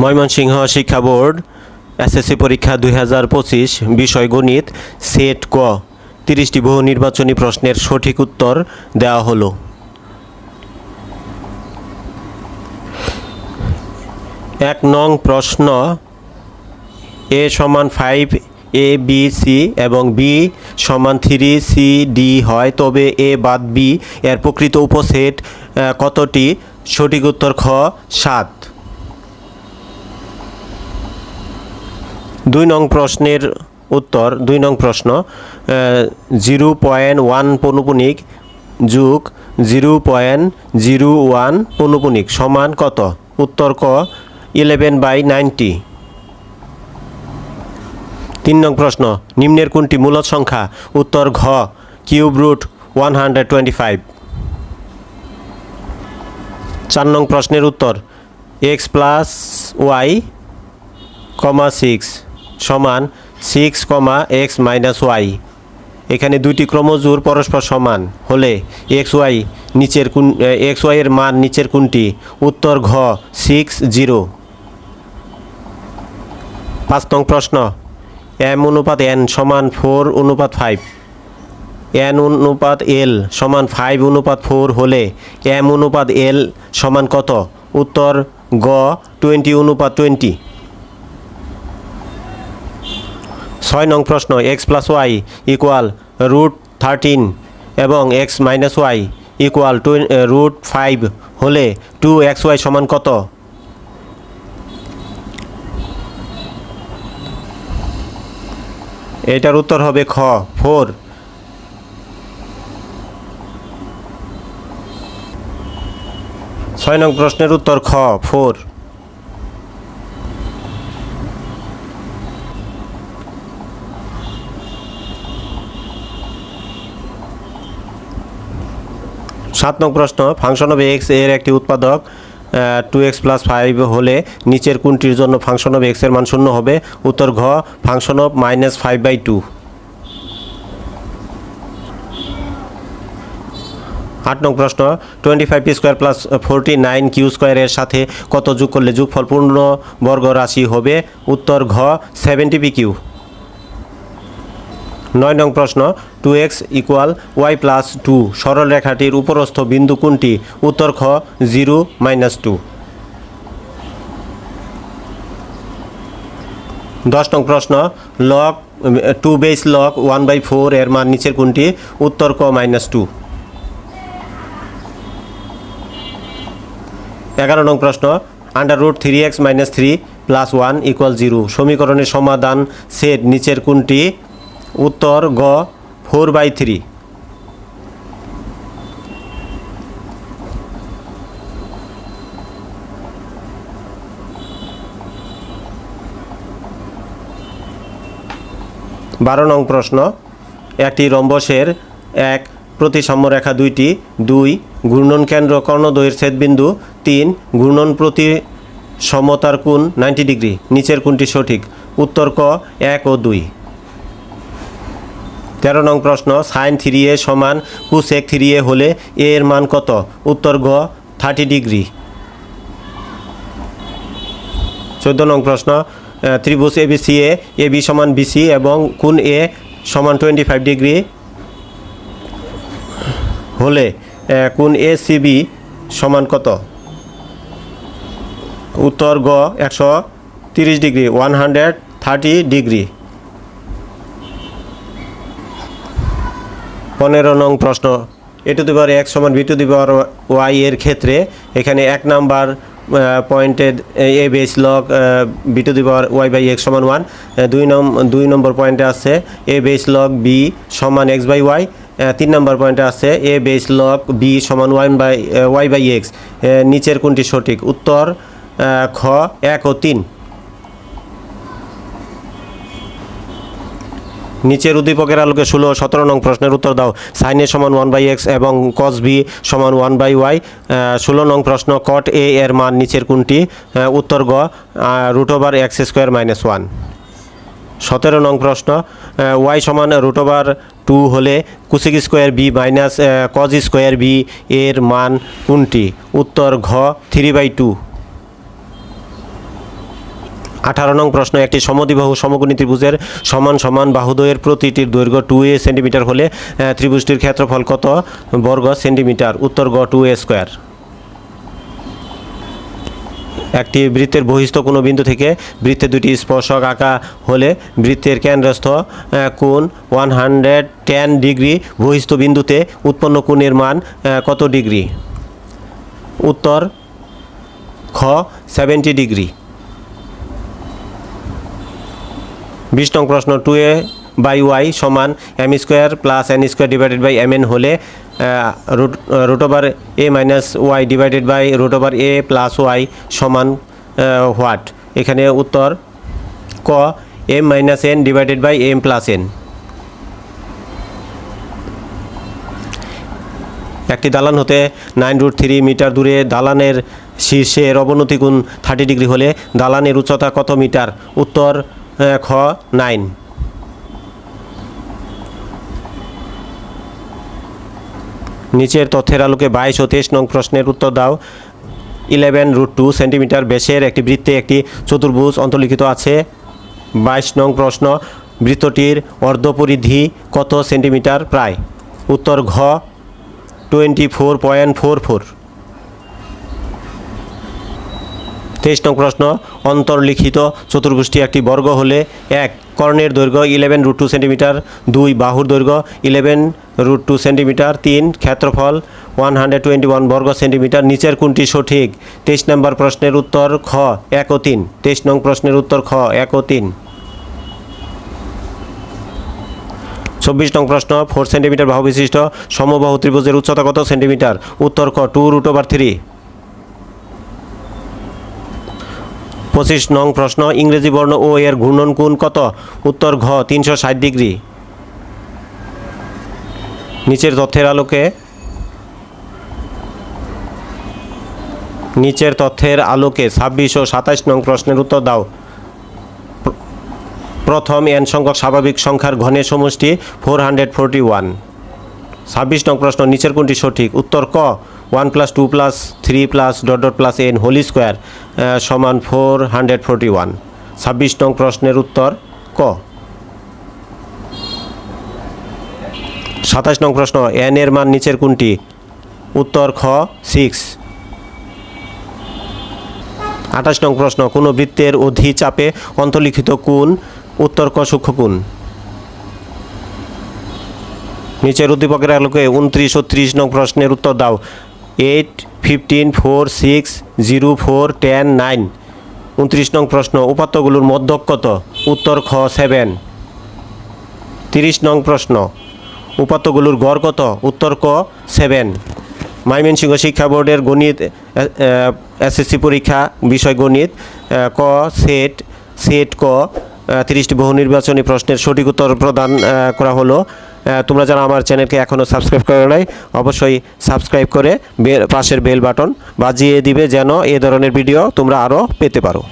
ময়মনসিংহ শিক্ষা board SSC পরীক্ষা 2025 বিষয় গণিত সেট ক 30টি বহু নির্বাচনী প্রশ্নের সঠিক উত্তর দেওয়া হলো। এক নং প্রশ্ন a সমান 5 a b c এবং b সমান 3 c d হয়, তবে a বাদ b এর প্রকৃত উপসেট কতটি? সঠিক উত্তর খ 7। 2 নং প্রশ্নের উত্তর। 2 নং প্রশ্ন 0.1 পৌনপুণিক যোগ 0.01 পৌনপুণিক সমান কত? উত্তর ক 11/90। 3 নং প্রশ্ন নিম্নের কোনটি মূলদ সংখ্যা? উত্তর ঘ কিউব রুট 125। 4 নং প্রশ্নের উত্তর x প্লাস y, 6 সমান 6, x মাইনাস y। এখানে দুইটি ক্রমজোড় পরস্পর সমান হলে xy এর মান নিচের কোনটি? উত্তর ঘ 6, 0। 5 নং প্রশ্ন m অনুপাত n সমান 4:5, n অনুপাত l সমান 5:4 হলে m অনুপাত l সমান কত? উত্তর গ 20:20। 6 নং প্রশ্ন x প্লাস y ইকুয়াল √13 এবং x মাইনাস y ইকুয়াল √5 হলে 2xy সমান কত? এটার উত্তর হবে খ 4। 6 নং প্রশ্নের উত্তর খ 4। 7 নং প্রশ্ন ফাংশন অফ এক্স এর একটি উৎপাদক 2x প্লাস 5 হলে নিচের কোনটির জন্য ফাংশন অফ এক্স এর মান 0 হবে? উত্তর ঘ ফাংশন অফ -5/2। 8 নং প্রশ্ন 25p² প্লাস 49q² এর সাথে কত যোগ করলে যোগফল পূর্ণবর্গ রাশি হবে? উত্তর ঘ 70pq। 9 নং প্রশ্ন 2x ইকুয়াল y প্লাস 2 সরল রেখাটির উপরস্থ বিন্দু কোনটি? উত্তর খ 0, -2। 10 নং প্রশ্ন লগ 2 বেস লগ 1/4 এর মান নিচের কোনটি? উত্তর ক -2। 11 নং প্রশ্ন √3x - 3 + 1 = 0 সমীকরণের সমাধান সেট নিচের কোনটি? উত্তর গ 4/3। 12 নং প্রশ্ন একটি রম্বসের এক প্রতিসাম্য রেখা 2টি 2 ঘূর্ণন কেন্দ্র কর্ণদ্বয়ের ছেদবিন্দু 3 ঘূর্ণন প্রতি সমতার কোণ 90 ডিগ্রি নিচের কোনটি সঠিক? উত্তর ক 1 ও 2। 13 নং প্রশ্ন sin 3a সমান cosec 3a হলে a এর মান কত? উত্তর গ 30 ডিগ্রি। 14 নং প্রশ্ন ত্রিভুজ ABCA AB সমান BC এবং কোণ A সমান 25 ডিগ্রি হলে কোণ ACB সমান কত? উত্তর গ 130 ডিগ্রি 130 ডিগ্রি। 15 নং প্রশ্ন a⁴x সমান b⁴y এর ক্ষেত্রে এখানে 1 নাম্বার পয়েন্টে a বেস লগ b⁴y/x সমান 1, 2 নম্বর পয়েন্টে আছে a বেস লগ b সমান x/y, 3 নম্বর পয়েন্টে আছে a বেস লগ b সমান y/x নিচের কোনটি সঠিক? উত্তর খ 1 ও 3। নিচের উদ্দীপকের আলোকে 17 নং প্রশ্নের উত্তর দাও। sin a সমান 1/x এবং cos b সমান 1/y। 16 নং প্রশ্ন cot a এর মান নিচের কোনটি? উত্তর গ √x² - 1। 17 নং প্রশ্ন y সমান √2 হলে cosec² b minus cos² b এর মান কোনটি? উত্তর ঘ 3/2। 18 নং প্রশ্ন, একটি সমদ্বিবাহু সমকোণী ত্রিভুজের সমান সমান বাহুদ্বয়ের প্রতিটির দৈর্ঘ্য 2a সেন্টিমিটার হলে ত্রিভুজটির ক্ষেত্রফল কত বর্গ সেন্টিমিটার? উত্তর গ 2a স্কোয়ার। একটি বৃত্তের বহিস্থ কোনো বিন্দু থেকে বৃত্তে দুটি স্পর্শক আঁকা হলে বৃত্তের কেন্দ্রস্থ কোণ 110 ডিগ্রি, বহিস্থ বিন্দুতে উৎপন্ন কোণের মান কত ডিগ্রি? উত্তর খ 70 ডিগ্রি। 20 নং প্রশ্ন, 2a/y সমান m square plus n square divided by mn হলে root over a minus y divided by root over a plus y সমান হোয়াট? এখানে উত্তর ক m minus n divided by m plus n। একটি দালান হতে 9√3 মিটার দূরে দালানের শীর্ষের অবনতি কোণ 30 ডিগ্রি হলে দালানের উচ্চতা কত মিটার? উত্তর খ 9। নিচের তথ্যের আলোকে 22 ও 23 নং প্রশ্নের উত্তর দাও। 11√2 সেন্টিমিটার ব্যাসের একটি বৃত্তে একটি চতুর্ভুজ অন্তর্লিখিত আছে। 22 নং প্রশ্ন, বৃত্তটির অর্ধপরিধি কত সেন্টিমিটার প্রায়? উত্তর ঘ 24.44। 23 নং প্রশ্ন, অন্তর্লিখিত চতুর্ভুজটি একটি বর্গ হলে 1 কর্ণের দৈর্ঘ্য 11√2 সেন্টিমিটার, 2 বাহুর দৈর্ঘ্য 11√2 সেন্টিমিটার, 3 ক্ষেত্রফল 121 বর্গ সেন্টিমিটার। নিচের কোনটি সঠিক? 23 নম্বর প্রশ্নের উত্তর খ 1 ও 3। 23 নং প্রশ্নের উত্তর খ 1 ও 3। 24 নং প্রশ্ন, 4 সেন্টিমিটার বাহু বিশিষ্ট সমবাহু ত্রিভুজের উচ্চতা কত সেন্টিমিটার? উত্তর ক 2√3। 25 নং প্রশ্ন, ইংরেজি বর্ণ ও এর ঘূর্ণন কোণ কত? উত্তর ঘ 360 ডিগ্রি। নিচের তথ্যের আলোকে 26 ও 27 নং প্রশ্নের উত্তর দাও। প্রথম n সংখ্যক স্বাভাবিক সংখ্যার ঘনের সমষ্টি 441। 26 নং প্রশ্ন, নিচের কোনটি সঠিক? উত্তর ক 1 + 2 + 3 + ... n হোল স্কোয়ার সমান 441। 26 নং প্রশ্নের উত্তর ক। 27 নং প্রশ্ন, n এর মান নিচের কোনটি? উত্তর খ 6। 28 নং প্রশ্ন, কোনো বৃত্তের অধিচাপে অন্তর্লিখিত কোণ? উত্তর ক সূক্ষ্মকোণ। নিচের উদ্দীপকের আলোকে 29 ও 30 নং প্রশ্নের উত্তর দাও। 8, 15, 4, 6, 0, 4, 10, 9। 29 নং প্রশ্ন, উপাত্তগুলোর মধ্যক কত? উত্তর খ 7। 30 নং প্রশ্ন, উপাত্তগুলোর গড় কত? উত্তর ক 7। ময়মনসিংহ শিক্ষা বোর্ডের গণিত এসএসসি পরীক্ষা বিষয় গণিত ক সেট ক 30টি বহু নির্বাচনী প্রশ্নের সঠিক উত্তর প্রদান করা হলো। তোমরা যারা আমার চ্যানেলকে এখনও সাবস্ক্রাইব করে নাই, অবশ্যই সাবস্ক্রাইব করে পাশের বেল বাটন বাজিয়ে দিবে যেন এ ধরনের ভিডিও তোমরা আরও পেতে পারো।